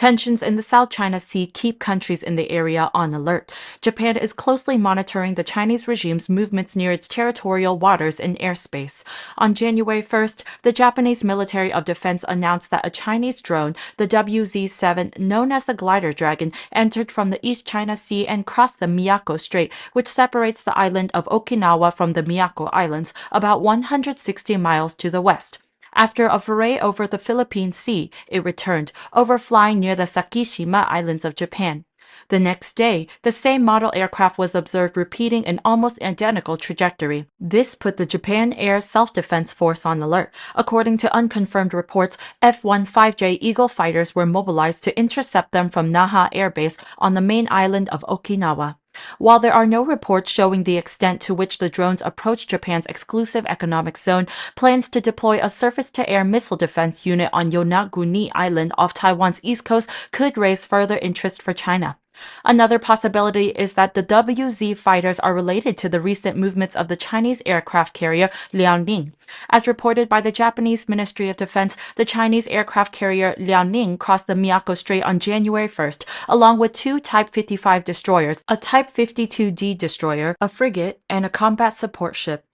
Tensions in the South China Sea keep countries in the area on alert. Japan is closely monitoring the Chinese regime's movements near its territorial waters and airspace. On January 1st, the Japanese Military of Defense announced that a Chinese drone, the WZ-7, known as the Glider Dragon, entered from the East China Sea and crossed the Miyako Strait, which separates the island of Okinawa from the Miyako Islands, about 160 miles to the west. After a foray over the Philippine Sea, it returned, overflying near the Sakishima Islands of Japan. The next day, the same model aircraft was observed repeating an almost identical trajectory. This put the Japan Air Self-Defense Force on alert. According to unconfirmed reports, F-15J Eagle fighters were mobilized to intercept them from Naha Air Base on the main island of Okinawa. While there are no reports showing the extent to which the drones approached Japan's exclusive economic zone, plans to deploy a surface-to-air missile defense unit on Yonaguni Island off Taiwan's east coast could raise further interest for China. Another possibility is that the WZ fighters are related to the recent movements of the Chinese aircraft carrier Liaoning. As reported by the Japanese Ministry of Defense, the Chinese aircraft carrier Liaoning crossed the Miyako Strait on January 1st, along with two Type 55 destroyers, a Type 52D destroyer, a frigate, and a combat support ship.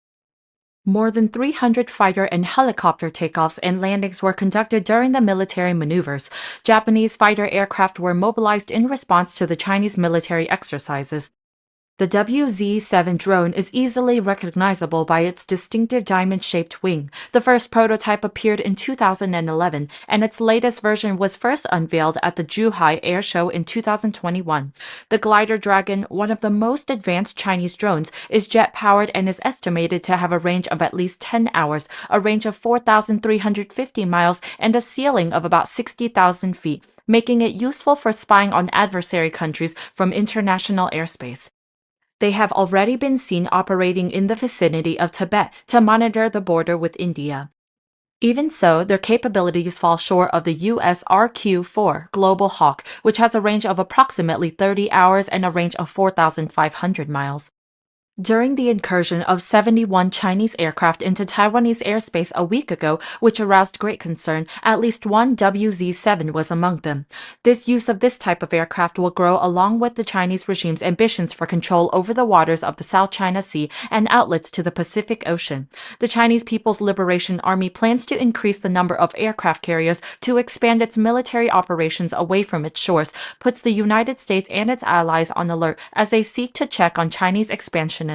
More than 300 fighter and helicopter takeoffs and landings were conducted during the military maneuvers. Japanese fighter aircraft were mobilized in response to the Chinese military exercises. The WZ-7 drone is easily recognizable by its distinctive diamond-shaped wing. The first prototype appeared in 2011, and its latest version was first unveiled at the Zhuhai Air Show in 2021. The Glider Dragon, one of the most advanced Chinese drones, is jet-powered and is estimated to have a range of at least 10 hours, a range of 4,350 miles, and a ceiling of about 60,000 feet, making it useful for spying on adversary countries from international airspace. They have already been seen operating in the vicinity of Tibet to monitor the border with India. Even so, their capabilities fall short of the US RQ-4 Global Hawk, which has a range of approximately 30 hours and a range of 4,500 miles. During the incursion of 71 Chinese aircraft into Taiwanese airspace a week ago, which aroused great concern, at least one WZ-7 was among them. This use of this type of aircraft will grow along with the Chinese regime's ambitions for control over the waters of the South China Sea and outlets to the Pacific Ocean. The Chinese People's Liberation Army plans to increase the number of aircraft carriers to expand its military operations away from its shores, puts the United States and its allies on alert as they seek to check on Chinese expansionism.